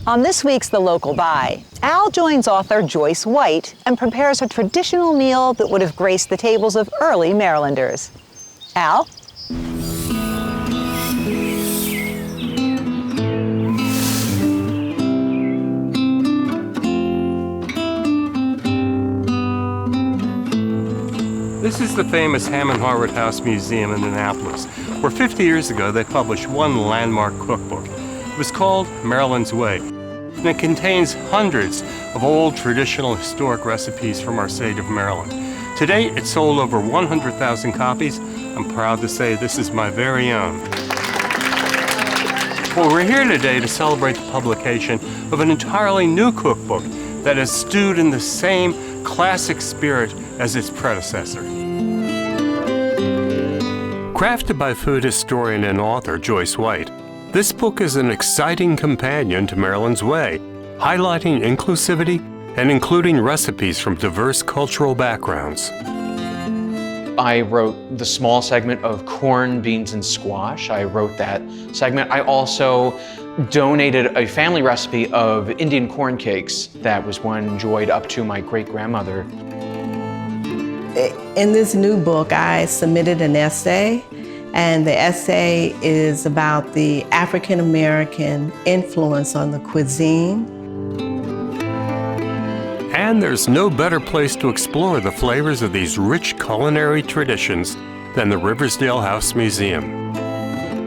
On this week's The Local Buy, Al joins author Joyce White and prepares a traditional meal that would have graced the tables of early Marylanders. Al? This is the famous Hammond House Museum in Annapolis, where 50 years ago they published one landmark cookbook. It was called Maryland's Way, and it contains hundreds of old traditional historic recipes from our state of Maryland. To date, it's sold over 100,000 copies. I'm proud to say this is my very own. Well, we're here today to celebrate the publication of an entirely new cookbook that is stewed in the same classic spirit as its predecessor. Crafted by food historian and author Joyce White, this book is an exciting companion to Maryland's Way, highlighting inclusivity and including recipes from diverse cultural backgrounds. I wrote the small segment of corn, beans, and squash. I wrote that segment. I also donated a family recipe of Indian corn cakes that was one enjoyed up to my great-grandmother. In this new book, I submitted an essay, and the essay is about the African-American influence on the cuisine. And there's no better place to explore the flavors of these rich culinary traditions than the Riversdale House Museum.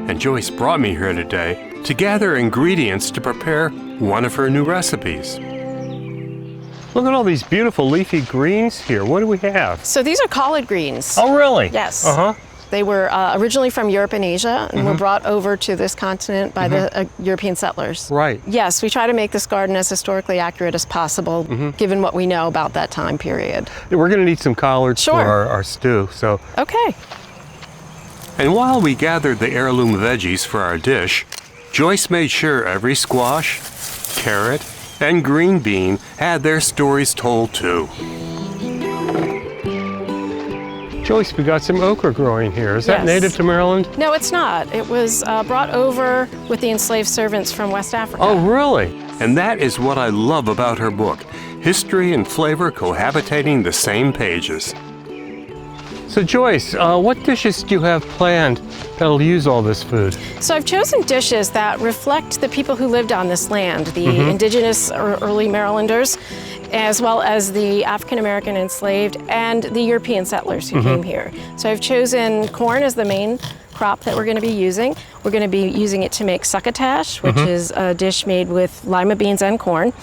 And Joyce brought me here today to gather ingredients to prepare one of her new recipes. Look at all these beautiful leafy greens here. What do we have? So these are collard greens. Oh, really? Yes. Uh-huh. They were originally from Europe and Asia and were brought over to this continent by the European settlers. Right. Yes, we try to make this garden as historically accurate as possible, given what we know about that time period. We're going to need some collards Sure. for our stew. So. Okay. And while we gathered the heirloom veggies for our dish, Joyce made sure every squash, carrot, and green bean had their stories told too. Joyce, we got some okra growing here. Is that native to Maryland? No, it's not. It was brought over with the enslaved servants from West Africa. Oh, really? And that is what I love about her book. History and flavor cohabitating the same pages. So Joyce, what dishes do you have planned that'll use all this food? So I've chosen dishes that reflect the people who lived on this land, the indigenous or early Marylanders, as well as the African-American enslaved and the European settlers who came here. So I've chosen corn as the main crop that we're going to be using. We're going to be using it to make succotash, which is a dish made with lima beans and corn.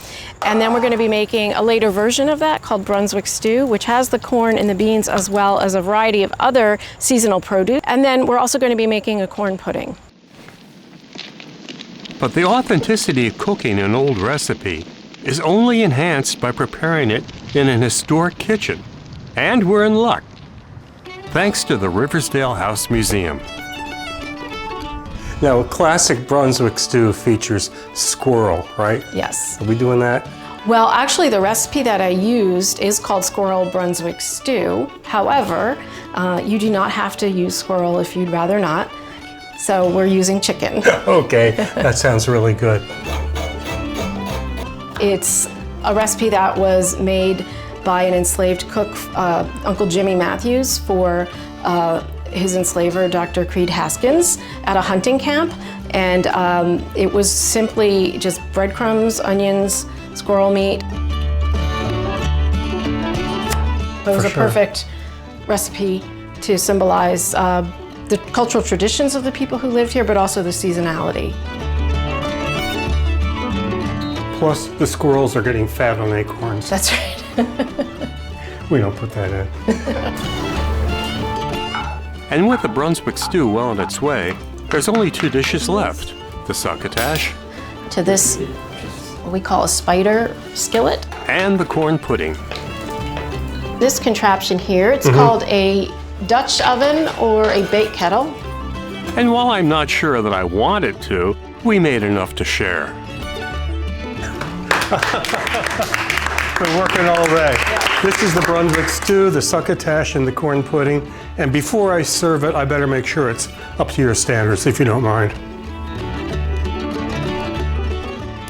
And then we're going to be making a later version of that called Brunswick stew, which has the corn and the beans as well as a variety of other seasonal produce. And then we're also going to be making a corn pudding. But the authenticity of cooking an old recipe is only enhanced by preparing it in an historic kitchen. And we're in luck, thanks to the Riversdale House Museum. Now, a classic Brunswick stew features squirrel, right? Yes. Are we doing that? Well, actually, the recipe that I used is called Squirrel Brunswick Stew. However, you do not have to use squirrel if you'd rather not. So we're using chicken. Okay, that sounds really good. It's a recipe that was made by an enslaved cook, Uncle Jimmy Matthews, for his enslaver, Dr. Creed Haskins, at a hunting camp. And it was simply just breadcrumbs, onions, squirrel meat. It was a perfect recipe to symbolize the cultural traditions of the people who lived here, but also the seasonality. Plus, the squirrels are getting fat on acorns. That's right. We don't put that in. And with the Brunswick stew well on its way, there's only two dishes left. The succotash. To this, what we call a spider skillet. And the corn pudding. This contraption here, it's called a Dutch oven or a bake kettle. And while I'm not sure that I wanted to, we made enough to share. Been working all day. Yeah. This is the Brunswick stew, the succotash, and the corn pudding. And before I serve it, I better make sure it's up to your standards, if you don't mind.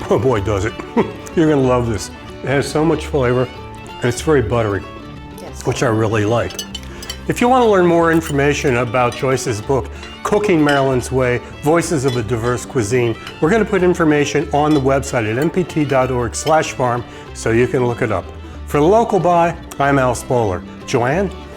Oh boy, does it. You're gonna love this. It has so much flavor, and it's very buttery, which I really like. If you want to learn more information about Joyce's book, Cooking Maryland's Way, Voices of a Diverse Cuisine, we're going to put information on the website at npt.org/farm so you can look it up. For the Local Buy, I'm Al Spoler. Joanne?